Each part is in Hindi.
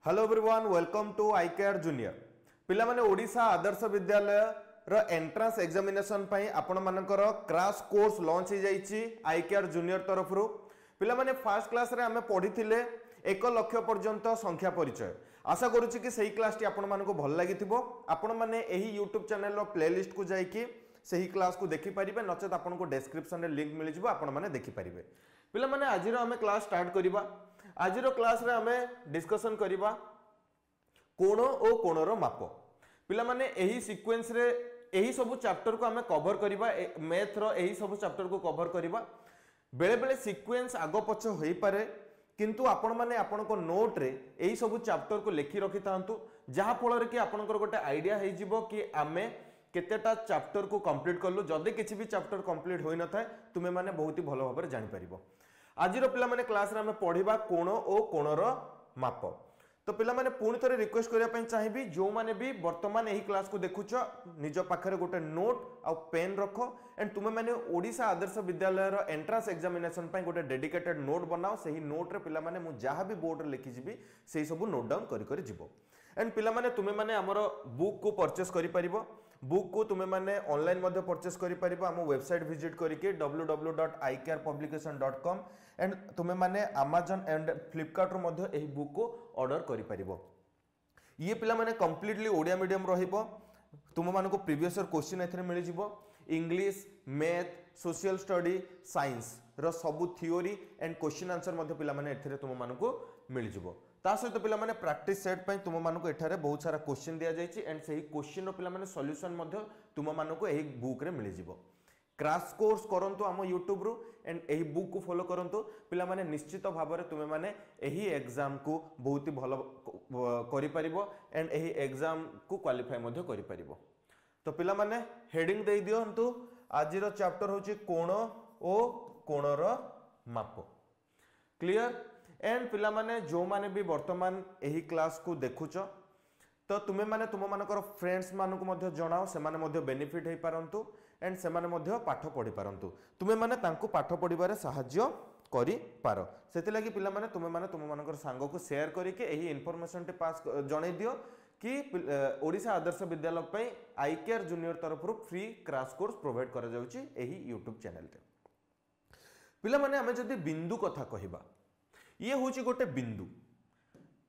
Hello everyone welcome to IKR junior पिला माने ओडिशा आदर्श विद्यालय रो एंट्रेंस एग्जामिनेशन पई आपण मानकर क्रैश कोर्स लॉन्च हो जाईची आईकेआर जूनियर तरफ रु पिला माने फर्स्ट क्लास रे हमें पढ़िथिले 1 लाख पर्यंत संख्या परिचय आशा करूची कि सही क्लास टी आपण मानको भल लागिथिबो आपण माने एही YouTube चैनल रो प्लेलिस्ट को जाई कि सही क्लास को देखि परिबे नचेत आपण को डिस्क्रिप्शन रे लिंक मिल जिवो आपण माने देखि परिबे पिला माने आज रो हमें क्लास स्टार्ट करिबा आज क्लास रे हमें डिस्कशन करिबा कोण और कोणर माप पिला माने एही सीक्वेंस रे एही सब चैप्टर को हमें कवर करिबा मैथ रो एही सब चैप्टर को कवर करिबा बेले बेले सीक्वेंस आगो पछ होई पारे किंतु आपण माने आपण को नोट रे एही सब चैप्टर को लिखि रखि तांतु जहा फल रे कि आपण को गोटे आईडिया हे जिवो कि आमे केतेटा चैप्टर को कंप्लीट करलु जदि किछि भी चैप्टर कंप्लीट होई न थाए तुमे माने बहुत ही भलो भाबरे जानि परिबो आज पिला माने क्लास रे हमें पढ़िबा कोण और कोणर माप तो पिला माने पुणी थरे रिक्वेस्ट करिया पई चाहिबी जो माने भी वर्तमान एही क्लास को देखुछ निज पाखरे गोटे नोट आ पेन रखो एंड तुमे माने ओडिशा आदर्श विद्यालय रो एंट्रेंस एग्जामिनेशन पई गोटे डेडिकेटेड नोट बनाओ सही नोट रे पिला माने मु जहा भी बोर्ड रे लिखि जिबी सेही सब नोट डाउन करि करि जिवो एंड पिला माने तुमे माने हमर बुक को परचेस करि परिबो बुक को तुमे माने ऑनलाइन मध्ये परचेस करि परिबो हम वेबसाइट विजिट करिके www.icarpublication.com एंड तुमे माने Amazon एंड Flipkart रो मध्ये एही बुक को ऑर्डर करि परिबो ये पिला माने कंप्लीटली ओडिया मीडियम रहिबो तुम मानको प्रीवियस ईयर क्वेश्चन एथरे मिलि जिवो English math social study science रो सब थ्योरी एंड क्वेश्चन आंसर मध्ये पिला माने एथरे तुम मानको मिलि जिवो ता सहित पिला माने प्रैक्टिस सेट पई तुम मानको एठारे बहुत सारा क्वेश्चन दिया जायछि एंड सही क्वेश्चन रो पिला माने सॉल्यूशन मध्ये तुम मानको एही बुक रे मिलि जिवो क्रैश कोर्स करंतु हम YouTube रु एंड एही बुक को फॉलो करंतु पिला माने निश्चित भाव रे तुमे माने एही एग्जाम को बहुत ही भलो करि परिबो एंड एही एग्जाम को क्वालिफाई मध्ये करि परिबो तो पिला माने हेडिंग दे दियंतु आज रो चैप्टर होची कोण ओ कोणर माप क्लियर एंड पिला माने जो माने भी वर्तमान एही क्लास को देखुच तो तुमे माने तुम मानकर फ्रेंड्स मान को मध्य जणाओ से माने मध्य बेनिफिट हे पारंतु एंड से माने मध्य पाठ पढ़ी पारंतु तुमे माने तांको पाठ पढ़िबारे सहाय्य करि पारो सेति लागि पिला माने तुम मानकर सांग को शेयर करिके एही इन्फॉर्मेशन टे पास जणाई दियो कि ओडिशा आदर्श विद्यालय पई आईकेआर जूनियर तरफ रु फ्री क्रैश कोर्स प्रोवाइड करा जाउची एही YouTube चैनल टे पिला माने हमें जदी बिंदु कथा कहिबा ये होची गोटे बिंदु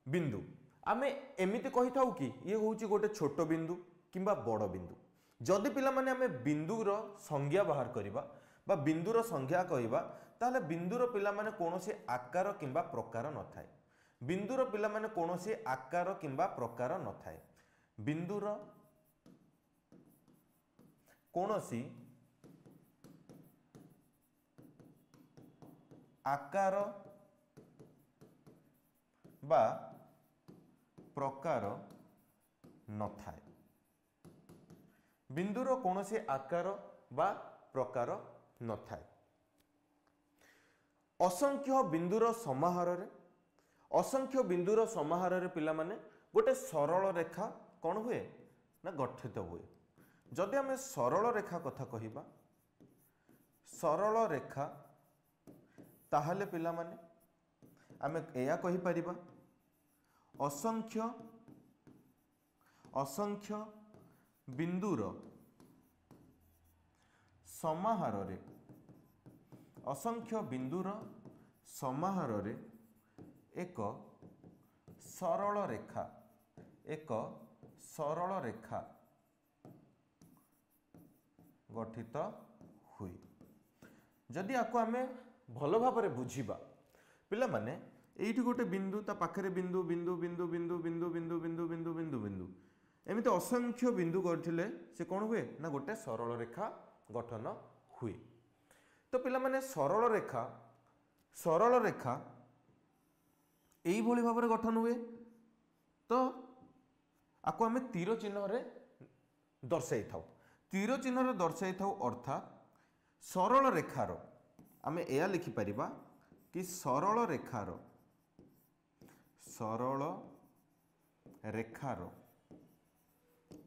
बिंदु आमे एमिति कहि थाउ कि ये होची गोटे छोट बिंदु किंबा बड़ बिंदु जदि पिला माने हमें बिंदुर संज्ञा बाहर करिबा बा बिंदुर संज्ञा कहिबा ताले बिंदुर पिला माने कोनोसी आकार किंबा प्रकार न थाए बिंदुर पिला माने कोनोसी आकार किंबा प्रकार न थाए बिंदुर कोनोसी आकार बा प्रकार न थाए बिंदुर कोनोसी आकार बा प्रकार न थाए असंख्य बिंदुर समाहार रे पिला माने गोटे सरल रेखा कौन हुए ना गठित हुए जदि हमें सरल रेखा कथा कहिबा सरल रेखा ताहले पिला माने आमे एया कहि परिबा असंख्य बिंदुर समाहार रे असंख्य बिंदुर समाहार रे एक सरल रेखा गठित हुई जदि आको आमे भलो भाबरे बुझिबा पिला माने एइठी गोटे बिंदु ता पाखरे बिंदु बिंदु बिंदु बिंदु बिंदु बिंदु बिंदु बिंदु बिंदु बिंदु एमिति असंख्य बिंदु गठिले से कोन हुए ना गोटे सरल रेखा गठन हुए तो पिला माने सरल रेखा एई भली भाबरे गठन हुए तो आको हमें तीर चिन्ह रे दर्शाई थाउ तीर चिन्ह रे दर्शाई थाउ अर्थात सरल रेखार आमे एया लिखि परिबा कि सरल रेखार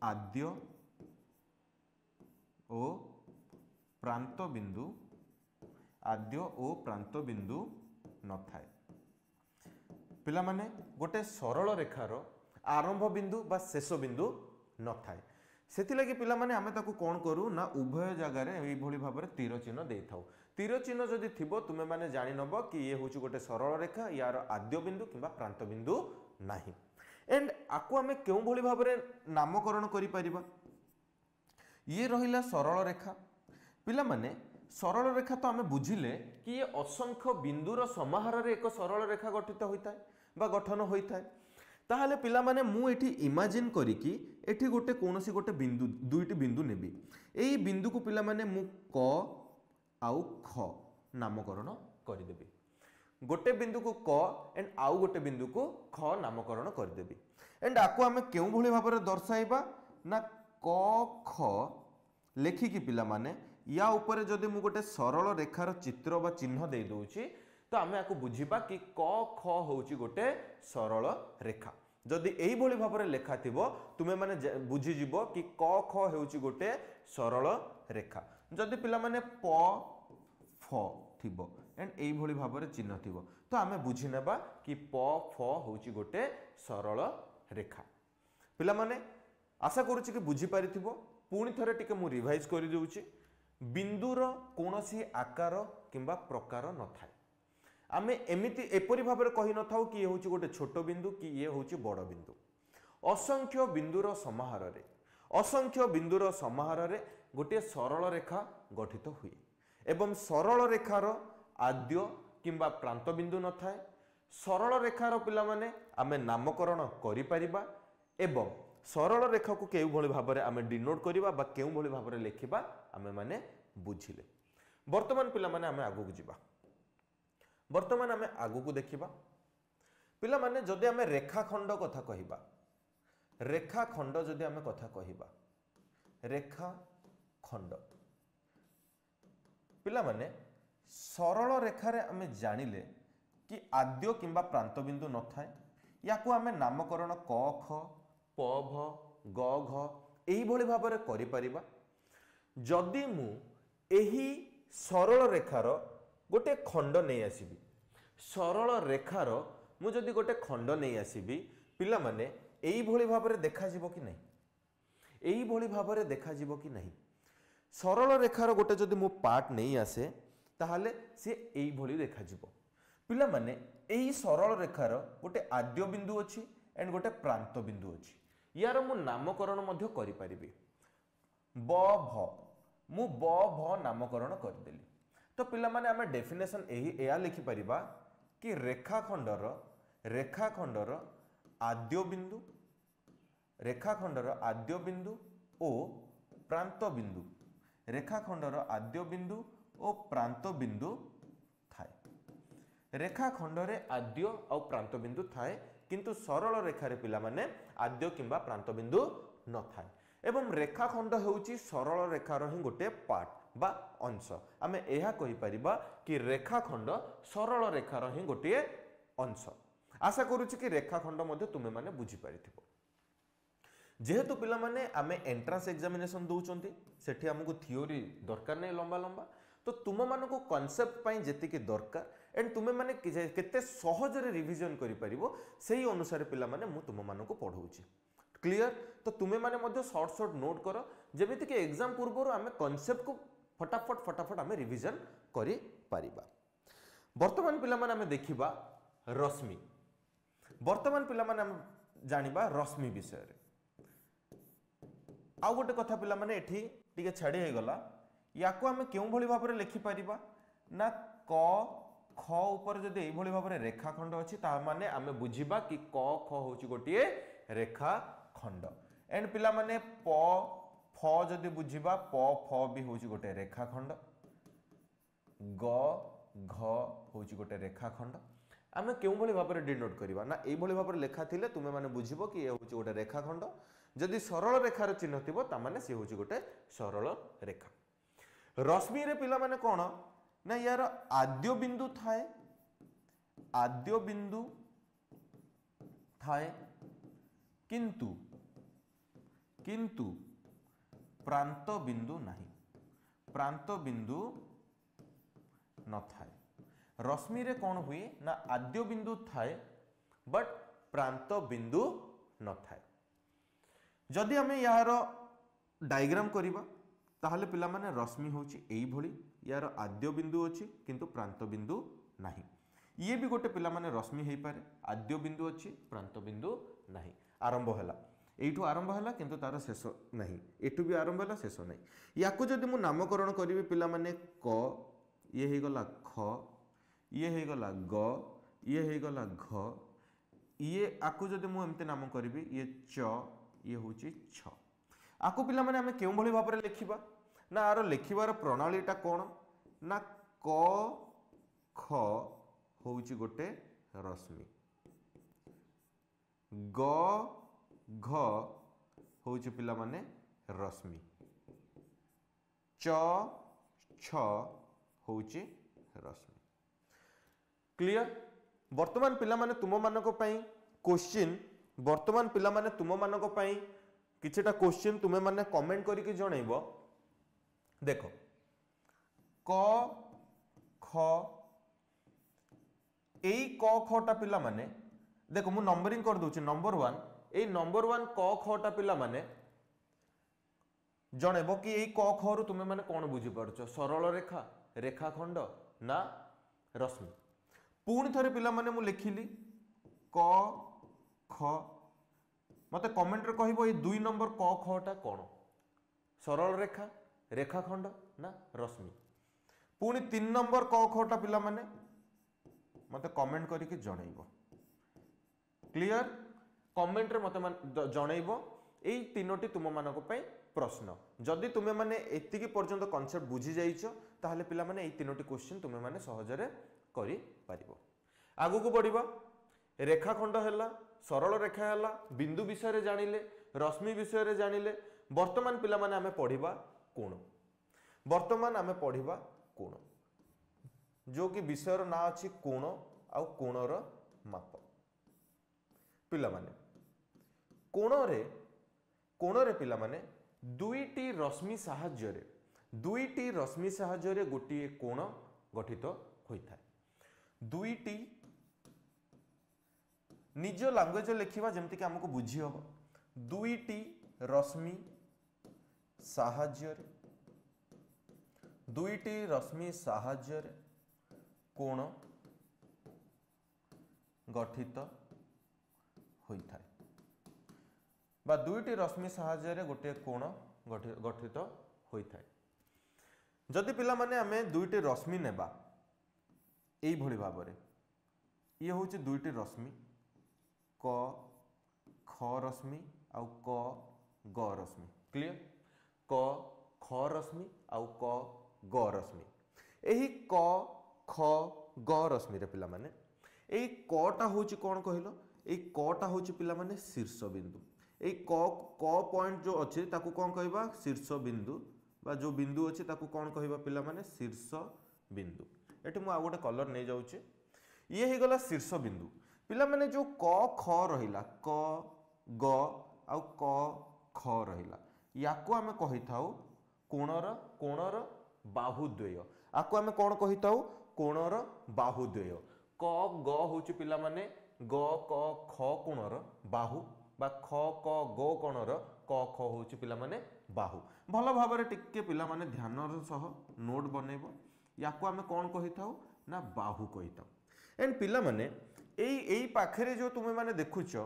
आद्य ओ प्रांत बिंदु न थाए पिला माने गोटे सरल रेखार आरंभ बिंदु बा शेष बिंदु न थाए सेथिलागि पिला माने आमे ताकू कोन करू ना उभय जगार एई भली भाबरे तीर चिन्ह देई थाउ तीर चिन्ह जदि थिबो तुमे माने जानि नबो कि ये होची गोटे सरल रेखा यार आद्य बिंदु किंबा प्रांत बिंदु नाही एंड आकु आमे केउ भली भाबरे नामकरण करि परिबा ये रहिला सरल रेखा पिला माने सरल रेखा तो आमे बुझिले कि ये असंख्य बिंदुर समाहार रे एक सरल रेखा गठित होइताय बा गठन होइताय ताहले पिला माने मु एठी इमेजिन करी कि एठी गोटे कोनोसी गोटे बिंदु दुईटी बिंदु नेबी एई बिंदु को पिला माने मु क आउ ख नामकरण करि देबी गोटे बिंदु को क एंड आउ गोटे बिंदु को ख नामकरण करि देबी एंड आकु आमे केउ भली भाबरे दर्शाइबा ना क ख लेखि कि पिला माने या ऊपर जदि मु गोटे सरल रेखार चित्र बा चिन्ह दे दउची तो आमे आकु बुझिबा कि क ख होउची गोटे सरल रेखा जदि एई भली भाबरे लेखा थिबो तुमे माने बुझि जिवो कि क ख होउची गोटे सरल रेखा जदि पिला माने प फ थिबो एंड एई भली भाबरे चिन्ह थिबो तो आमे बुझि नेबा कि प फ होउची गोटे सरल रेखा पिला माने आशा करूची कि बुझि पारिथिबो पुणी थरे टिके मु रिवाइज करि देउची बिंदुर कोनोसी आकार किंबा प्रकार न थाए आमे एमिति एपरि भाबरे कहि न थाउ कि ये होची गोटे छोट बिंदु कि ये होची बड़ बिंदु असंख्य बिंदुर समाहार रे असंख्य बिंदुर समाहार रे गोटे सरल रेखा गठित हुए एवं सरल रेखार आद्य किंबा प्रांत बिंदु न थाए सरल रेखार पिला माने आमे नामकरण करि परिबा एवं सरल रेखा को केउ भली भाबरे आमे डिनोट करिबा बा केउ भली भाबरे लेखिबा आमे माने बुझिले वर्तमान पिला माने आमे आगु जिबा वर्तमान आमे आगु को देखिबा पिला माने जदि आमे रेखाखंड कथा कहिबा रेखाखंड जदि आमे कथा कहिबा रेखाखंड पिला माने सरल रेखारे आमे जानिले कि आद्य किंबा प्रांत बिंदु न थाए याकू आमे नामकरण क ख प भ ग घ एही भली भाबरे करि परिबा जदि मु एही सरल रेखार गोटे खंड नहीं आसीबी सरल रेखार मु जदि गोटे खंड नहीं आसीबी पिला माने एही भली भाबरे देखा जिवो कि नहीं एही भली भाबरे देखा जिवो कि नहीं सरल रेखार गोटे जदि मु पार्ट नहीं आसे ताहाले से एही भली देखा जिवो पिला माने एही सरल रेखार गोटे आद्य बिंदु अछि एंड गोटे प्रांत बिंदु अछि यार मु नामकरण मध्य करि परिबी ब भ मु ब भ नामकरण कर देली तो पिला माने आमे डेफिनेशन एही एया लिखि परिबा कि रेखाखंडर आद्य बिंदु रेखाखंडर आद्य बिंदु ओ प्रांत बिंदु रेखाखंडर आद्य बिंदु ओ प्रांत बिंदु थाए रेखाखंडरे आद्य और प्रांत बिंदु थाए किंतु सरल रेखारे पिला माने आद्य किंबा प्रांत बिंदु न थाए एवं रेखाखंड होउची सरल रेखार ही गोटे पार्ट बा अंश आमे एहा कहि परिबा कि रेखाखंड सरल रेखार ही गोटे अंश आशा करूची कि रेखाखंड मध्ये तुमे माने बुझी पारिथिबो जेहेतु पिला माने आमे एंट्रांस एग्जामिनेशन दउचंती सेठी हमकु थियोरी दरकार नै लंबा लंबा तो तुम मानको कांसेप्ट पई जेति के दरकार एंड तुमे माने केते सहज रे रिवीजन करि परिबो सेही अनुसार पिला माने मु तुम मानको पढौची क्लियर तो तुमे माने मध्ये शॉर्ट शॉर्ट नोट करो जेमिति कि एग्जाम पूर्व आमे कांसेप्ट को फटाफट आमे रिवीजन करि परिबा वर्तमान पिला माने आमे देखिबा रश्मि वर्तमान पिला माने आमे जानिबा रश्मि विषय रे आउ गोटे कथा पिला माने एठी टिके छाडी हे गला याको आमे केउ भली भाबरे लिखि परिबा ना क ख ऊपर जदि एई भली भाबरे रेखाखंड अछि ता माने आमे बुझिबा कि क ख होची गोटिए रेखाखंड एंड पिला माने प फ जदि बुझिबा प फ भी होची गोटे रेखाखंड ग घ होची गोटे रेखाखंड आमे केउ भली भाबरे डिनोट करिबा ना एई भली भाबरे लेखा थिले तुमे माने बुझिबो कि ए होची गोटे रेखाखंड जदि सरल रेखार चिन्ह थिबो ता माने से होची गोटे सरल रेखा रश्मि रे पिला माने कोन ना यार आद्य बिंदु थाए किंतु किंतु प्रांत बिंदु नहीं प्रांत बिंदु न थाए रश्मि रे कौन हुए ना आद्य बिंदु थाए बट प्रांत बिंदु न थाए जदि आम यार डायग्राम करवा ताहले पिला माने रश्मि होची एई भली यार आद्य बिंदु अच्छी किंतु प्रांत बिंदु नहीं ये भी गोटे पिला माने रश्मि हो पारे आद्य बिंदु अच्छी प्रांत बिंदु नहीं आरंभ है एठू आरंभ है किंतु तार शेष नहीं एठू भी आरंभ है शेष नहीं या जदि मु नामकरण करी पिला माने क ये हो गला ख ये हो गला ग ये हो गला घ ये आकु जदि मु एमते नाम करी ये च ये होची छ आकु पिला माने हमें केउ भली भाबरे लिखिबा ना आरो लिखिबार प्रणालीटा कोन ना क ख होची गोटे रश्मि ग घ होची पिला माने रश्मि च छ होची रश्मि क्लियर वर्तमान पिला माने तुम मानको पई क्वेश्चन वर्तमान पिला माने तुम मानको पई किछटा क्वेश्चन तुमे माने कमेंट करके जणैबो देखो क ख एई क खटा पिला माने देखो मु नंबरिंग कर दूची नंबर 1 एई नंबर 1 क खटा पिला माने जणैबो कि एई क ख रु तुमे माने कोन बुझी परछो सरल रेखा रेखाखंड ना रश्मि पुणी थरे पिला माने मु लिखिली क ख मते कमेंट रे कहबो ए 2 नंबर क खटा कोन सरल रेखा रेखाखंड ना रश्मि पुणी 3 नंबर क खटा पिला माने मते कमेंट करके जणैबो क्लियर कमेंट रे मते जणैबो एई तीनोटी तुम मानको पई प्रश्न जदि तुमे माने एतिकी पर्यंत कांसेप्ट बुझी जाइछो ताहले पिला माने एई तीनोटी क्वेश्चन तुमे माने सहजरे करि पारिबो आगु को बढ़िबा रेखाखंड हैला सरल रेखा हैला बिंदु विषय रे जानिले रश्मि विषय रे जानिले वर्तमान पिला माने आमे पढ़िबा कोण वर्तमान आमे पढ़िबा कोण जो कि विषय ना अछि कोण आ कोणर माप पिला माने कोण रे पिला माने दुईटी रश्मि साहाय्य रे गोटिए कोण गठित होइथाय दुईटी निज लैंग्वेज लिखिबा जेमति कि हमको बुझी हो दुईटी रश्मि साहाय्य रे कोण गठित होइथाय बा दुईटी रश्मि साहाय्य रे गोटे कोण गठित होइथाय जदि पिला माने आमे दुईटी रश्मि नेबा एई भली भाबरे ये होची दुईटी रश्मि क ख रश्मि आउ क ग रश्मि क्लियर क ख रश्मि आउ क ग रश्मि एही क ख ग रश्मि रे पिला माने एई कटा होची कोन कहिलो एई कटा होची पिला माने शीर्ष बिंदु एई क पॉइंट जो अछि ताकू कोन कहबा शीर्ष बिंदु बा जो बिंदु अछि ताकू कोन कहबा पिला माने शीर्ष बिंदु एठी मु आ गोटे कलर नै जाउची ये हे गला शीर्ष बिंदु पिला माने जो क ख रहिला क ग आउ क ख रहिला याको आमे कहिथाउ कोणर बाहुद्वय आको आमे कोन कहिथाउ कोणर बाहुद्वय क ग होची पिला माने ग क ख कोणर बाहु बा ख क ग कोणर क ख होची पिला माने बाहु भल भाबरे टिके पिला माने ध्यानर सह नोट बनेबो याको आमे कोन कहिथाउ ना बाहु कहिथाउ एंड पिला माने एई पाखरे जो तुमे माने देखुचो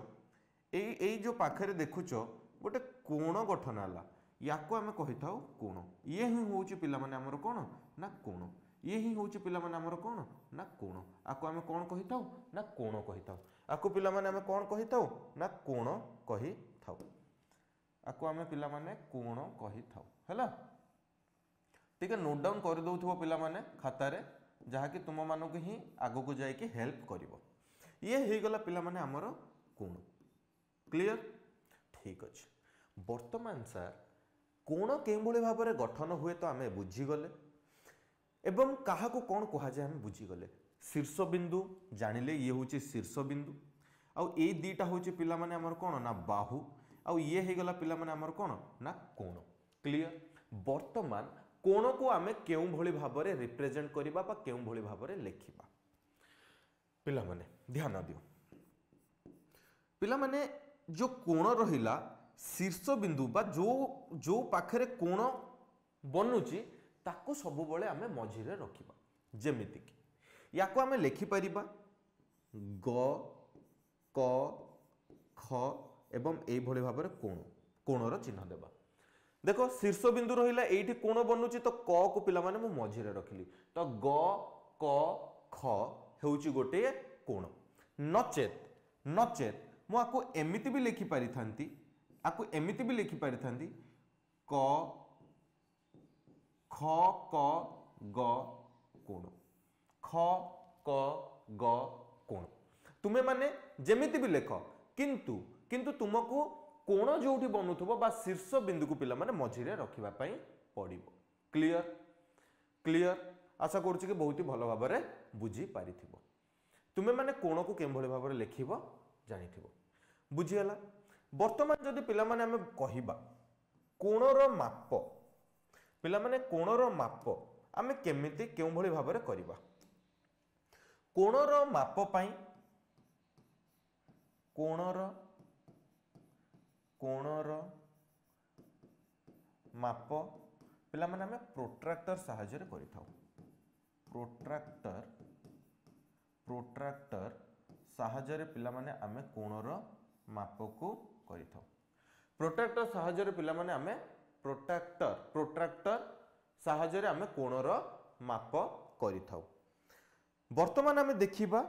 एई जो पाखरे देखुचो गोटे कोण गठन आला याको आमे कहिथाउ कोण ये ही होची पिला माने हमर कोण ना कोण ये ही होची पिला माने हमर कोण ना कोण आको आमे कोण कहिथाउ ना कोण कहिथाउ आको पिला माने आमे कोण कहिथाउ ना कोण कहिथाउ आको आमे पिला माने कोण कहिथाउ हैला ठीक है नोट डाउन कर दउथबो पिला माने खाता रे जहा कि तुम मानको ही आगो को जाय कि हेल्प करिवो ये हे गला पिला माने हमर कोण क्लियर ठीक अछि वर्तमान सर कोण के भली भाव में गठन हुए तो आमे बुझी गले एवं कहा को कौन कहा जाए आमे बुझी गले शीर्ष बिंदु जानिले ये होची शीर्ष बिंदु आउ ए दीटा होची पिला माने हमर कोण ना बाहु आउ ये हे गला पिला माने हमर कोण ना कोण क्लियर वर्तमान कोण को आमे केउ भली भाव में रिप्रेजेंट करिबा बा केउ भली भाव में लिखिबा पिला माने ध्यान दियो पिला माने जो कोण रहिला शीर्ष बिंदु बा जो जो पाखरे कोण बनुची ताको सब बळे आमे मझिरे रखिबा जेमिति कि याको आमे लेखि परिबा ग क ख एवं एई भଳି भाबरे कोण कोणर चिन्ह देबा देखो शीर्ष बिंदु रहिला एठी कोण बनुची तो क को पिला माने मु मझिरे रखिली तो ग क ख हेउची गोटे कोण नचेत नचेत मु आको एमिति भी लिखि पारि थांती आको एमिति भी लिखि पारि थांती क ख क ग कोण ख क ग कोण तुमे माने जेमिति भी लेख किंतु किंतु तुमको कोण जोठी बनुथबो बा शीर्ष बिंदु को पिला माने मझिरे रखिबा पई पड़िबो क्लियर क्लियर आशा करूची कि बहुत ही भलो भाबरे बुझी पारिथिबो तुमे माने कोण को केम भली भाबरे लेखिबो जानिथिबो बुझी हला वर्तमान जदि पिला माने हमें कहिबा कोणर माप पिला माने कोणर माप आमे केमिति केउ भली भाबरे करिबा कोणर माप पई कोणर कोणर माप पिला माने हमें प्रोट्रैक्टर सहाय्य रे करिथाउ प्रोट्रैक्टर प्रोट्रैक्टर सहाय्य रे पिला माने हमें कोणर माप को करिथाउ प्रोट्रैक्टर सहाय्य रे पिला माने हमें प्रोट्रैक्टर सहाय्य रे हमें कोणर माप करिथाउ वर्तमान हमें देखिबा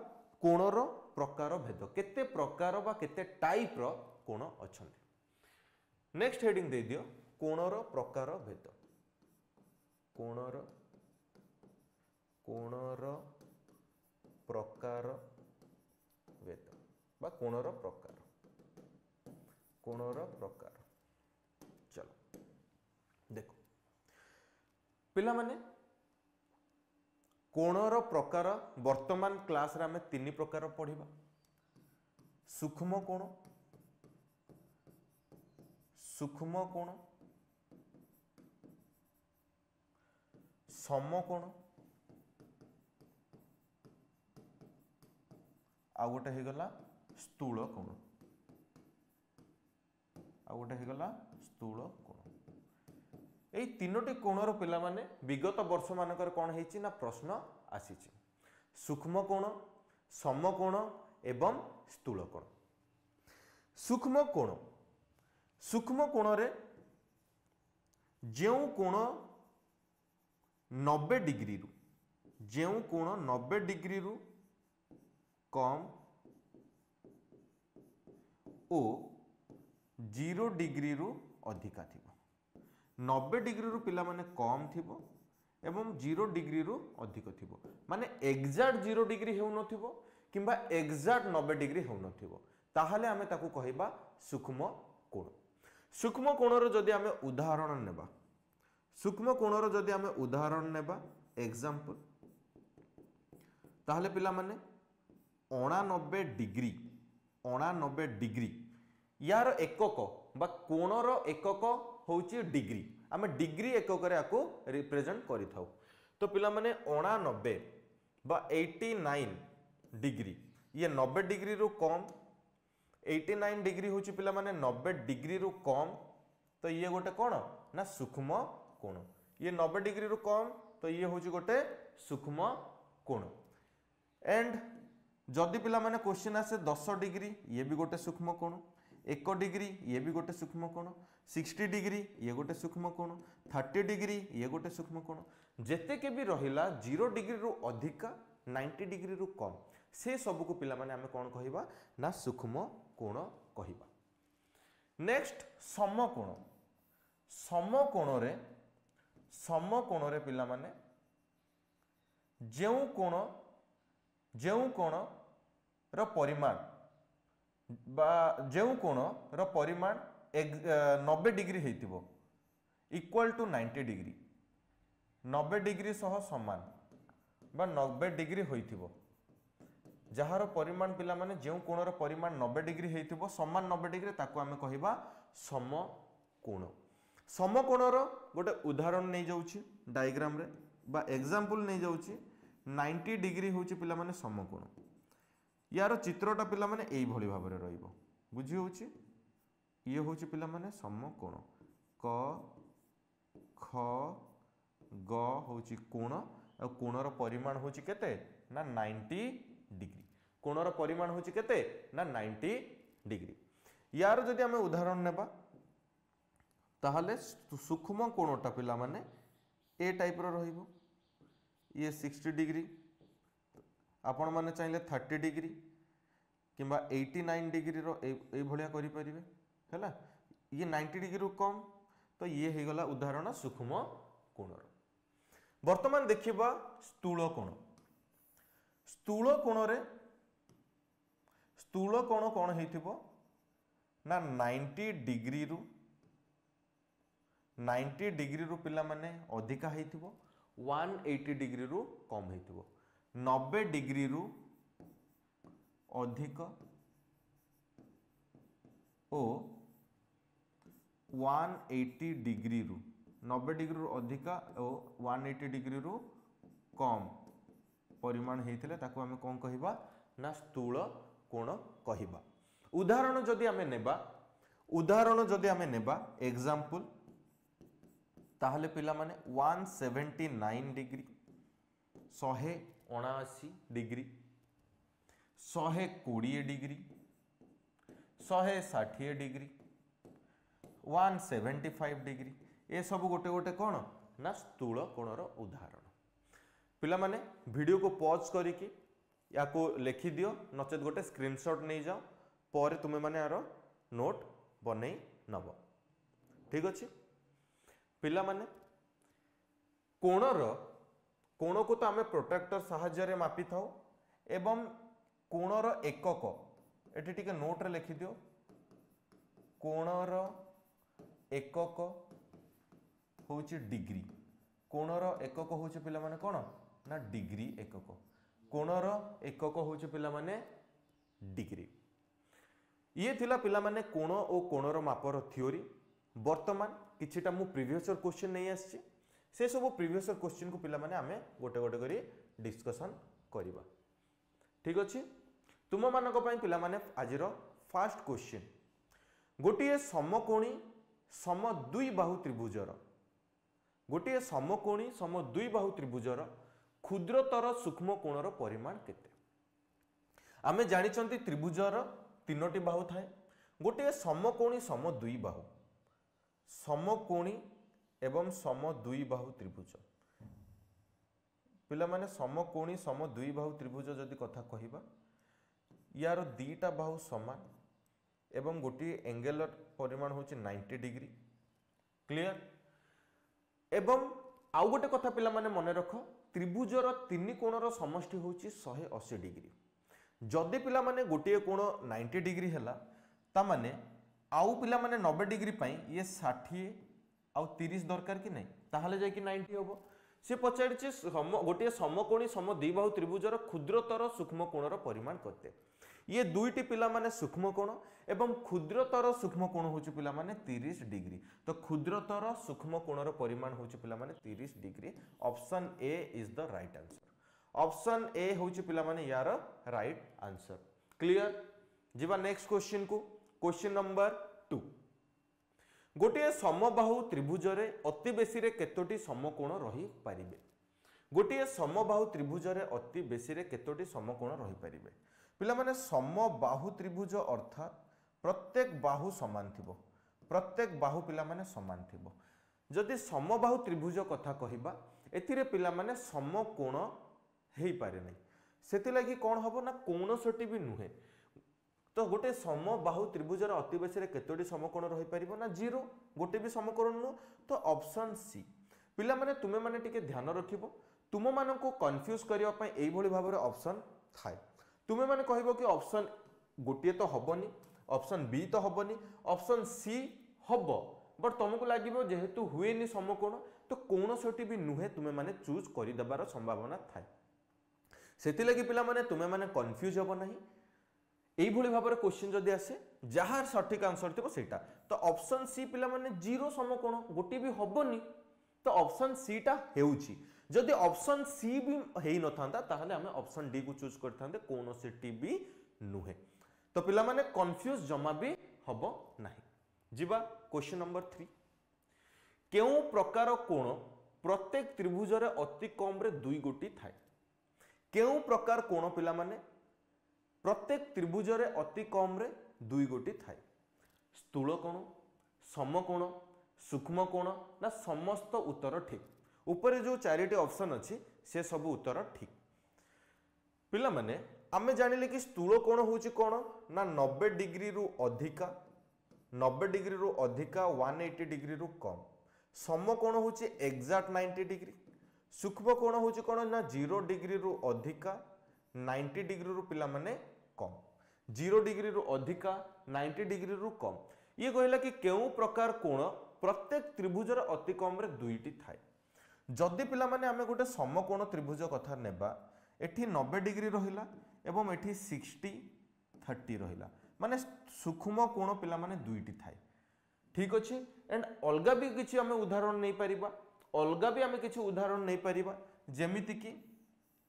कोणर प्रकार भेद केते प्रकार बा केते टाइप रो कोण अछंती नेक्स्ट हेडिंग दे दियो कोणर प्रकार भेद कोणर प्रकार भेद बा कोणर प्रकार चलो देखो पिला माने कोणर प्रकार वर्तमान क्लास रे हमें 3 प्रकार पढ़िबा सूक्ष्म कोण समकोण आ गोटे हे गला स्थूल कोण एई तीनोटी कोणर पिला माने विगत वर्ष मानकर कोन हेछि ना प्रश्न आसीछि सूक्ष्म कोण समकोण एवं स्थूल कोण सूक्ष्म कोण रे जेउ कोण 90 डिग्री रु जेउ कोण 90 डिग्री रु कम ओ 0 डिग्री रु अधिका थिबो 90 डिग्री रु पिला माने कम थिबो एवं 0 डिग्री रु अधिक थिबो माने एक्जाक्ट 0 डिग्री हेउ नथिबो किंबा एक्जाक्ट 90 डिग्री हेउ नथिबो ताहाले हमें ताकू कहिबा सूक्ष्म कोण सूक्ष्म कोणर जदि हमें उदाहरण नेबा सूक्ष्म कोणर जदि हमें उदाहरण नेबा एग्जांपल ताहाले पिला माने 89 डिग्री यार एकक बा कोणर एकक होची डिग्री आमे डिग्री एकक रे आको रिप्रेजेंट करि थाउ तो पिला माने 89 बा 89 डिग्री ये 90 डिग्री रु कम 89 डिग्री होची पिला माने 90 डिग्री रु कम तो ये गोटे कोण ना सूक्ष्म कोण ये 90 डिग्री रु कम तो ये होची गोटे सूक्ष्म कोण एंड जदि पिला माने क्वेश्चन आसे 10 डिग्री ये भी गोटे सूक्ष्म कोण 1 डिग्री ये भी गोटे सूक्ष्म कोण 60 डिग्री ये गोटे सूक्ष्म कोण 30 डिग्री ये गोटे सूक्ष्म कोण जेते के भी रहिला 0 डिग्री रु अधिका 90 डिग्री रु कम से सब को पिला माने हमें कोन कहिबा ना सूक्ष्म कोण कहिबा नेक्स्ट समकोण रे पिला माने जेउ कोण रो परिमाण बा जेउ कोण रो परिमाण 90 डिग्री हेतिबो इक्वल टू 90 डिग्री 90 डिग्री सह समान बा 90 डिग्री होइथिबो जहार परिमाण पिला माने जेउ कोणर परिमाण 90 डिग्री हेतिबो समान 90 डिग्री ताको आमे कहिबा समकोण समकोणर गोटे उदाहरण नै जाउछि डायग्राम रे बा एग्जांपल नै जाउछि 90 डिग्री होउछि पिला माने समकोण यार चित्रटा पिला माने एई भली भाबरे रहिबो बुझी होची ये होची पिला माने समकोण क ख ग होची कोण आ कोणर परिमाण होची केते ना 90 डिग्री कोणर परिमाण होची केते ना 90 डिग्री यार जदि आमे उदाहरण नेबा ताहले सूक्ष्म कोणटा पिला माने ए टाइप रो रहिबो ये 60 डिग्री आपण माने चाहिले 30 डिग्री किंबा 89 डिग्री रो ए भलिया करि परिबे हैला ये 90 डिग्री रो कम तो ये हे गला उदाहरण सूक्ष्म कोणर वर्तमान देखिबा स्थूल कोण कोण हेतिबो ना 90 डिग्री रु 90 डिग्री रु पिला माने अधिका हेतिबो 180 डिग्री रु कम हेतिबो 90 डिग्री रु अधिक ओ 180 डिग्री रु 90 डिग्री रु अधिका ओ 180 डिग्री रु कम परिमाण हेतिले ताको हमें कोन कहिबा ना स्थूल कोण कहिबा उदाहरण जदि हमें नेबा एग्जांपल ताहले पिला माने 179 degree 179 degree 120 degree 160 degree 175 degree ये सब गोटे गोटे कौन ना स्थूल कोणर उदाहरण पिला माने वीडियो को पॉज करिकी या को लिखि दियो नचेत गोटे स्क्रीनशॉट नहीं जाओ पर तुमे माने यार नोट बनै नब ठीक अच्छे पिला माने कोण को तो आमे प्रोट्रैक्टर साहाय्य मापी थाओ एवं कोणर एकक एटी टिके नोट रे लिखि दियो कोणर एकक होची डिग्री कोणर एकक होची पिला माने कोन ना डिग्री एकक कोणर एकक होची पिला माने डिग्री ये थिला पिला माने कोण ओ कोणर मापर थ्योरी वर्तमान किछिटा मु प्रीवियस ईयर क्वेश्चन नहीं आछि से सब प्रीवियस ईयर क्वेश्चन को पिला माने आमे गोटे गोटे करी डिस्कशन करिबा ठीक अछि तुम मानक पई पिला माने आजिरो फर्स्ट क्वेश्चन गोटिए समकोणी सम दुई बाहु त्रिभुजर गोटिए समकोणी सम दुई बाहु त्रिभुजर क्षुद्रतर सूक्ष्म कोणर परिमाण केते आमे जानिचंती त्रिभुजर तीनोटी बाहु थाए गोटे समकोणी सम दुई बाहु समकोणी एवं सम दुई बाहु त्रिभुज पिला माने समकोणी सम दुई बाहु त्रिभुज जदि कथा कहिबा यार दीटा बाहु समान एवं गोटे एंगल परिमाण होची 90 डिग्री क्लियर एवं आउ गोटे कथा पिला माने मने रख त्रिभुजर तीन कोणर समष्टि होची 180 डिग्री जदि पिला माने गोटे कोण 90 डिग्री हैला ता माने आउ पिला माने 90 डिग्री पई ये 60 आउ 30 दरकार कि नहीं ताहले जाय कि 90 होबो से पचारछि गोटे समकोणी सम दुई बाहु त्रिभुजर क्षुद्रतर सूक्ष्म कोणर परिमाण करते ये दुईटी पिला माने सूक्ष्म कोण एवं क्षुद्रतर सूक्ष्म कोण होची पिला माने 30 डिग्री तो क्षुद्रतर सूक्ष्म कोणर परिमाण होची पिला माने 30 degree option A is the right answer option A होची पिला माने यार राइट आंसर क्लियर जीवा नेक्स्ट क्वेश्चन को क्वेश्चन नंबर 2 गोटे समबाहु त्रिभुजरे अति बेसी रे केतोटी समकोण रही पारिबे गोटे समबाहु त्रिभुजरे अति बेसी रे केतोटी समकोण रही पारिबे पिला माने समबाहु त्रिभुज अर्थात प्रत्येक बाहु समान थिबो प्रत्येक बाहु पिला माने समान थिबो जदि समबाहु त्रिभुज कथा कहिबा एथिरे पिला माने समकोण हेई पारे नै सेति लागि कोन हबो ना कोनोसटी भी नुहे तो गोटे समबाहु त्रिभुजर अति बेसी रे केतोटी समकोण रही पारिबो ना जीरो गोटे भी समकोण नु तो ऑप्शन सी पिला माने तुमे माने टिके ध्यान रखिबो तुम माने को कंफ्यूज करिया पय एई भली भाबरे ऑप्शन थाए तुमे माने कहिबो कि ऑप्शन गोटे तो हबनी ऑप्शन बी तो हबनी ऑप्शन सी हबो बट तुमको लागिबो जेहेतु हुएनी समकोण तो कोनोसटी भी नुहे तुमे माने चूज करि देबार संभावना थाए सेति लागि पिला माने तुमे माने कंफ्यूज हबो नाही एई भली भाबरे क्वेश्चन जदि आसे जहार सठिक आंसर थिबो सेटा तो ऑप्शन सी पिला माने जीरो समकोण गोटे भी हबनी तो ऑप्शन सी टा हेउची जदि ऑप्शन सी भी हेई न थांदा ताहले हमें ऑप्शन डी को चूज करथांदे कोनोसिटी भी नुहे तो पिला माने कंफ्यूज जमा भी हबो नाही। जिबा क्वेश्चन नंबर 3, केउ प्रकार कोण प्रत्येक त्रिभुज रे अति कम रे 2 गोटी थाए? केउ प्रकार कोण पिला माने प्रत्येक त्रिभुज रे अति कम रे 2 गोटी थाए? स्थूल कोण, समकोण, सूक्ष्म कोण ना समस्त उत्तर ठीक। ऊपर जो 4टी ऑप्शन अच्छी से सब उत्तर ठीक। पिला माने आमे जानिले कि स्थूल कोण होची कोण ना 90 डिग्री रु अधिका, 90 डिग्री रु अधिका, 180 डिग्री रु कम। समकोण होची एग्जैक्ट 90 डिग्री। सूक्ष्म कोण होची कोण ना 0 डिग्री रु अधिका, 90 डिग्री रु पिला माने कम। 0 डिग्री रु अधिका, 90 डिग्री रु कम। ये कहला कि केउ प्रकार कोण प्रत्येक त्रिभुज रे अति कम रे 2टी थाए। जदि पिला माने आमे गोटे समकोण त्रिभुज कथा नेबा, एठी 90 डिग्री रहिला एवं एठी 60 30 रहिला, माने सूक्ष्म कोण पिला माने 2टी थाए। ठीक अछि। एंड अलगा भी किछि आमे उदाहरण नै परिबा, अलगा भी आमे किछि उदाहरण नै परिबा। जेमिति कि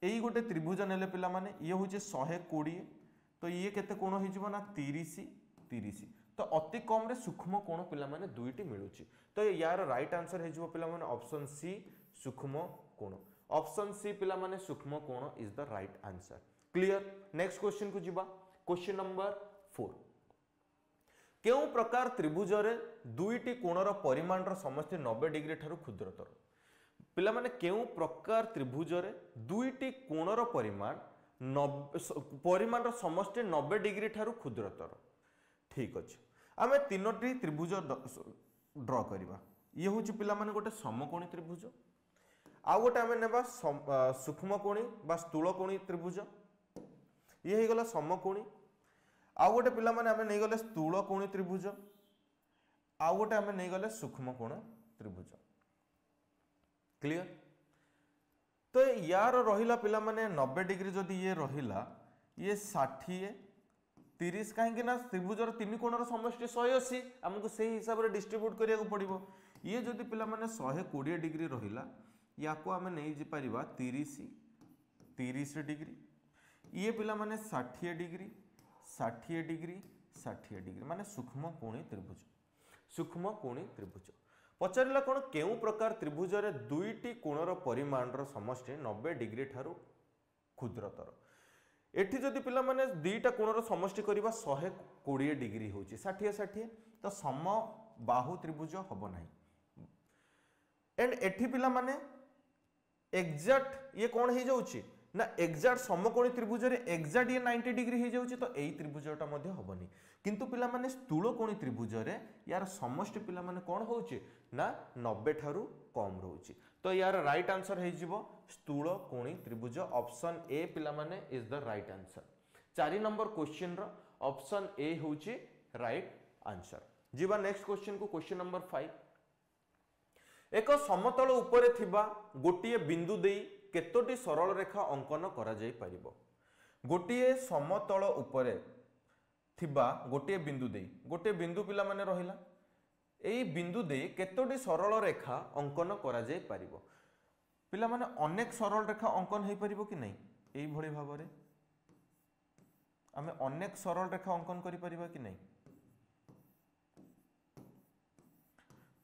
एई गोटे त्रिभुज नेले पिला माने ये होचे 120, तो ये केते कोण हि जिवो ना 30 30। तो अति कम रे सूक्ष्म कोण पिला माने 2टी मिलुची। तो यार राइट आंसर हे जिवो पिला माने ऑप्शन सी सूक्ष्म कोण। ऑप्शन सी पिला माने सूक्ष्म कोण is the right answer. Clear. Next question को जिबा। क्वेश्चन नंबर 4, केउ प्रकार त्रिभुज रे 2टी कोणर परिमाण रो समष्टि 90 डिग्री ठारू क्षुद्रतर? पिला माने केउ प्रकार त्रिभुज रे 2टी कोणर परिमाण रो समष्टि 90 डिग्री ठारू क्षुद्रतर। ठीक अछि। आमे 3टी त्रिभुज ड्रॉ करिबा। ये होची पिला माने गोटे समकोणी त्रिभुज, आ गोटे आमे नेबा सूक्ष्मकोणी बा स्थूलकोणी त्रिभुज। ये हे गला समकोणी। आ गोटे पिला माने आमे नै गले स्थूलकोणी त्रिभुज, आ गोटे आमे नै गले सूक्ष्मकोण त्रिभुज। क्लियर। तो यार रहिला पिला माने 90 डिग्री जदि ये रहिला, ये 60 30 कहीं ना त्रिभुजर 3 कोणर समष्टि 180, हमको से हिसाब रे डिस्ट्रीब्यूट करिया को पड़िबो। ये जदि पिला माने 120 डिग्री रहिला, याको आमे नै जे परिबा 30 डिग्री। ये पिला माने 60 डिग्री 60 डिग्री 60 डिग्री, माने सूक्ष्म कोणी त्रिभुज। सूक्ष्म कोणी त्रिभुज पचारिला कोन केउ प्रकार त्रिभुज रे 2टी कोणर परिमाण रो समष्टि 90 डिग्री ठारू क्षुद्रतर? एठी जदि पिला माने 2टा कोणर समष्टि करिबा 120 डिग्री होची 60 60, तो सम बाहु त्रिभुज हबो नाही। एंड एठी पिला माने एग्जैक्ट ये कोन हे जाउची ना एग्जैक्ट समकोणी त्रिभुज रे एग्जैक्ट ये 90 डिग्री हे जाउची, तो एई त्रिभुजटा मध्ये हबनी। किंतु पिला माने स्थूलकोणी त्रिभुज रे यार समष्टि पिला माने कोन होउची ना 90 ठारू कम रहउची। तो यार राइट आंसर हे जिवो स्थूलकोणी त्रिभुज। ऑप्शन ए पिला माने is the right answer. 4 number question रो ऑप्शन ए होउची राइट आंसर। जिबा नेक्स्ट क्वेश्चन को। क्वेश्चन नंबर 5, एक समतल उपरे थिबा गोटिए बिंदु देई केतोटी सरल रेखा अंकन करा जाई परिबो? गोटिए समतल उपरे थिबा गोटिए बिंदु देई, गोटे बिंदु पिला माने रहिला, एई बिंदु देई केतोटी सरल रेखा अंकन करा जाई परिबो? पिला माने अनेक सरल रेखा अंकन हे परिबो कि नहीं? एई भଳି भाबरे आमे अनेक सरल रेखा अंकन करि परिबा कि नहीं?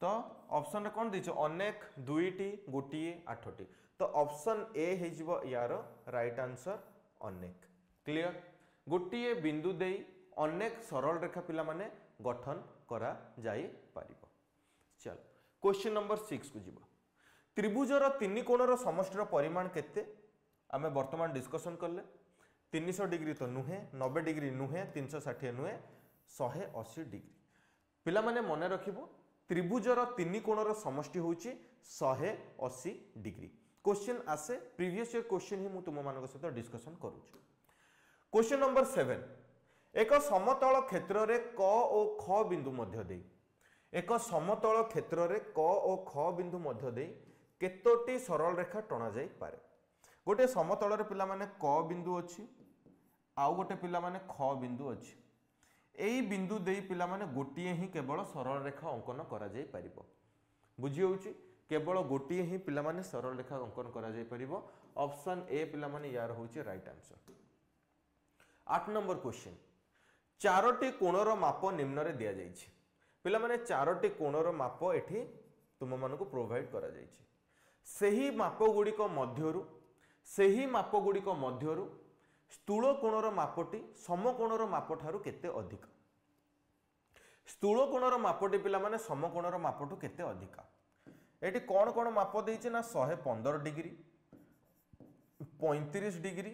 तो ऑप्शन रे कोन दिछो अनेक 2टी गोटिए 8टी, तो ऑप्शन ए हे जिवो यार राइट आंसर अनेक। क्लियर। गोटिए बिंदु देई अनेक सरल रेखा पिला माने गठन करा जाई परिबो। चल क्वेश्चन नंबर 6 को जिवो। त्रिभुजर 3 कोणर समष्टिर परिमाण केते? आमे वर्तमान डिस्कशन करले 300 डिग्री तो नुहे, 90 डिग्री नुहे, 360 नुहे, 180 डिग्री। पिला माने मने रखिबो त्रिभुजर 3 कोणर समष्टि होची 180 डिग्री। क्वेश्चन आसे प्रीवियस ईयर क्वेश्चन ही मु तुम मानक सहित डिस्कशन करूछु। क्वेश्चन नंबर 7, एक समतल क्षेत्र रे क ओ ख बिंदु मध्य देई, एक समतल क्षेत्र रे क ओ ख बिंदु मध्य देई केतोटी सरल रेखा टणा जाई पारे? गोटे समतल रे पिला माने क बिंदु अछि, आउ गोटे पिला माने ख बिंदु अछि। एई बिंदु देई पिला माने गोटिए ही केवल सरल रेखा अंकन करा जाई परिबो। बुझी होउची केवल गोटिए ही पिला माने सरल रेखा अंकन करा जाई परिबो। ऑप्शन ए पिला माने यार होउची राइट आंसर। 8 नंबर क्वेश्चन, चारोटी कोणर माप निम्न रे दिया जाइछि पिला माने चारोटी कोणर माप एठी तुम मानकु प्रोवाइड करा जाइछि सेही माप गुड़िक मध्यरु स्थूल कोणर मापटी समकोणर माप ठारू केते अधिक स्थूल कोणर मापटी पिला माने समकोणर मापटू केते अधिक एटी कौन कौन माप देइछि ना 115 degree 35 degree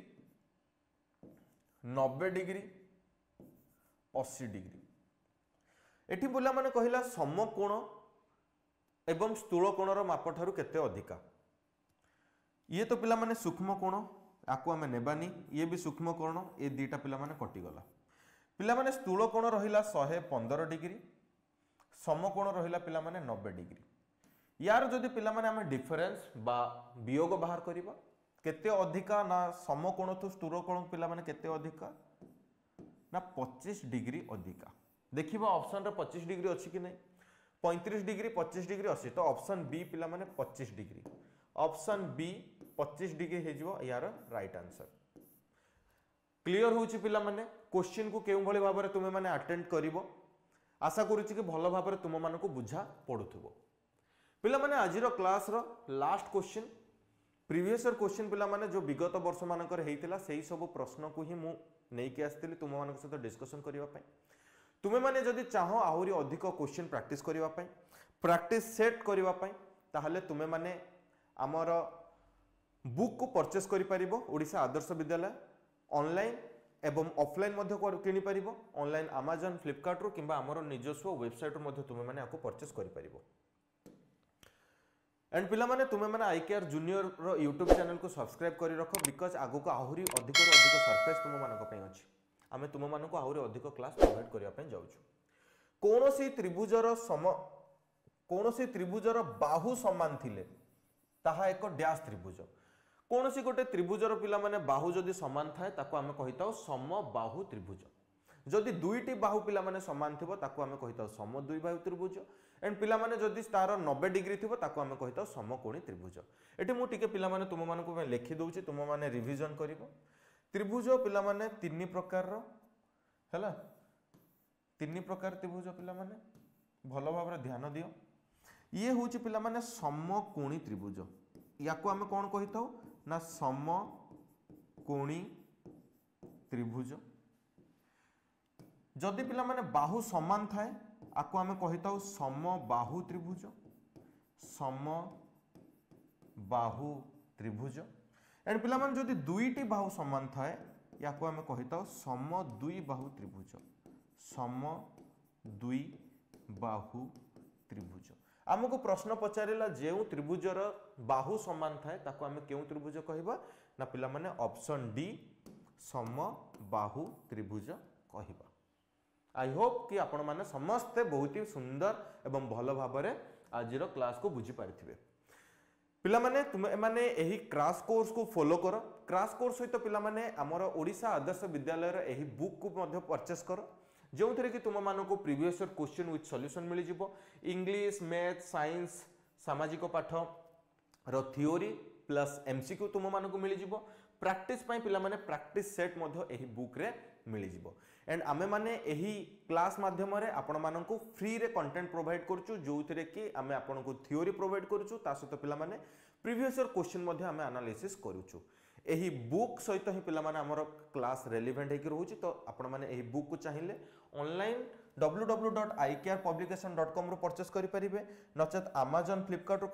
90 degree 80 degree eighty पिला माने कहिला समकोण एवं स्थूल कोणर माप ठारू केते अधिका ये तो पिला माने सूक्ष्म कोण आकु आमे नेबानी ये भी सूक्ष्म कोण ये दीटा पिला माने कटि गला पिला माने स्थूल कोण रहिला 115 डिग्री समकोण रहिला पिला माने 90 डिग्री यार जदि पिला माने आमे डिफरेंस बा वियोग बाहर करिबा केते अधिका ना समकोण तो स्थूल कोण पिला माने केते अधिका ना 25 डिग्री अधिका देखिबा ऑप्शन रे 25 डिग्री अछि कि नै 35 डिग्री 25 डिग्री अछि तो ऑप्शन बी पिला माने 25 डिग्री ऑप्शन बी 25 डिग्री हे जो यार राइट आंसर क्लियर होउची पिला माने क्वेश्चन को केउ भली भाबरे तुमे माने अटेंड करिवो आशा करूची कि भलो भाबरे तुम माने को बुझा पडुथबो पिला माने आजिरो क्लास रो last question previous year question पिला माने जो विगत वर्ष मानकर हेइतिला सेही सब प्रश्न को ही मु नै के आस्तिली तुम मानक सहित डिस्कशन करिवा पय तुमे माने जदि चाहो आहुरी अधिक क्वेश्चन प्रैक्टिस करिवा पय प्रैक्टिस सेट करिवा पय ताहले तुमे माने आमर बुक को परचेस करि परिबो ओडिशा आदर्श विद्यालय ऑनलाइन एवं ऑफलाइन मध्य किनि परिबो ऑनलाइन Amazon फ्लिपकार्ट रो किबा हमरो निजस्व वेबसाइट रो मध्य तुमे माने आको परचेस करि परिबो एंड पिला माने तुमे माने आईकेआर जूनियर रो YouTube चैनल को सब्सक्राइब करि रखो बिकॉज़ आगो को आहुरी अधिक रो अधिक सरप्राइज तुम मानको पय अछि आमे तुम मानको आहुरी अधिक क्लास प्रोवाइड करिया पय जाउछु कोनोसी त्रिभुजर बाहु समान थिले ताहा एक डैश त्रिभुज कोनोसी गोटे त्रिभुजर पिला माने बाहु जदि समान थाए ताको आमे कहिताओ समबाहु त्रिभुज जदि दुईटी बाहु पिला माने समान थिबो ताको आमे कहिताओ समद्विबाहु त्रिभुज एंड पिला माने जदि तार 90 डिग्री थिबो ताको आमे कहिताओ समकोणी त्रिभुज एटी मु टिके पिला माने तुम मानको मैं लिखि दउची तुम माने रिवीजन करिवो त्रिभुज पिला माने तीन प्रकार रो हैला तीन प्रकार त्रिभुज पिला माने भलो भाबरे ध्यान दियो ये होची पिला माने समकोणी त्रिभुज याको आमे कोन कहिताओ ना समकोणी त्रिभुज जदि पिला माने बाहु समान थाए आको आमे कहिताओ समबाहु त्रिभुज समबाहु त्रिभुज एंड पिला माने जदि दुईटी बाहु समान थाए याको आमे कहिताओ समद्विबाहु त्रिभुज समद्विबाहु त्रिभुज आमको प्रश्न पचारिला जेउ त्रिभुजर बाहु समान थाए ताको आमे केउ त्रिभुज कहिबा ना पिला माने ऑप्शन डी समबाहु त्रिभुज कहिबा आई होप कि आपण माने समस्त बहुत ही सुंदर एवं भलो भाबरे आजिर क्लास को बुझी पारिथिबे पिला माने तुमे माने एही क्रैश कोर्स को फॉलो करो क्रैश कोर्स सहित पिला माने हमर ओडिशा आदर्श विद्यालय रो एही बुक को मध्ये परचेस करो जो थे कि तुम मानक previous year question with solution मिल जिवो इंग्लिश मैथ साइंस सामाजिक पाठ रो थ्योरी प्लस एमसीक्यू तुम मानक मिल जिवो प्रैक्टिस पई पिला माने प्रैक्टिस सेट मध्ये एही बुक रे मिल जिवो एंड आमे माने एही क्लास माध्यम रे आपण मानक फ्री रे कंटेंट प्रोवाइड करछु जो थे कि आमे आपण को थ्योरी प्रोवाइड करछु ता सहित पिला माने प्रीवियस ईयर क्वेश्चन मध्ये आमे एनालिसिस करछु एही बुक सहित ही पिला माने हमर क्लास रेलेवेंट हेकि रहउची तो आपण माने एही बुक को चाहिए ऑनलाइन www.icarpublication.com रो परचेस करि परिबे नचेत Amazon फ्लिपकार्ट रो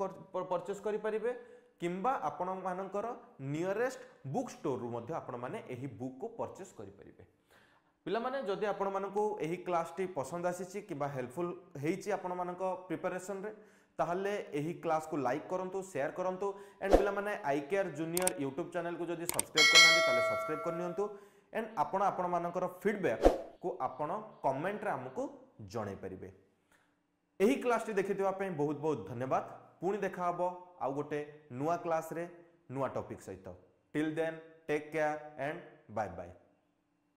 परचेस करि परिबे किंबा आपण मानकर नियरेस्ट बुक स्टोर रो मध्ये आपण माने एही बुक को परचेस करि परिबे पिला माने जदि आपण मानको एही क्लास टी पसंद आसीची किबा हेल्पफुल हेइची आपण मानको प्रिपरेशन रे ताहले एही क्लास को लाइक करंतु शेयर करंतु एंड पिला माने आईकेआर जूनियर यूट्यूब चैनल को जदि सब्सक्राइब करनांती ताले सब्सक्राइब करनियंतु एंड आपण मानकर फीडबैक को आपण कमेंट रे हमको जणाई परिबे एही क्लास टी देखिथिबा पई बहुत बहुत धन्यवाद पुणी देखा हबो आउ गोटे नुआ क्लास रे नुआ टॉपिक सहित till then take care and bye bye.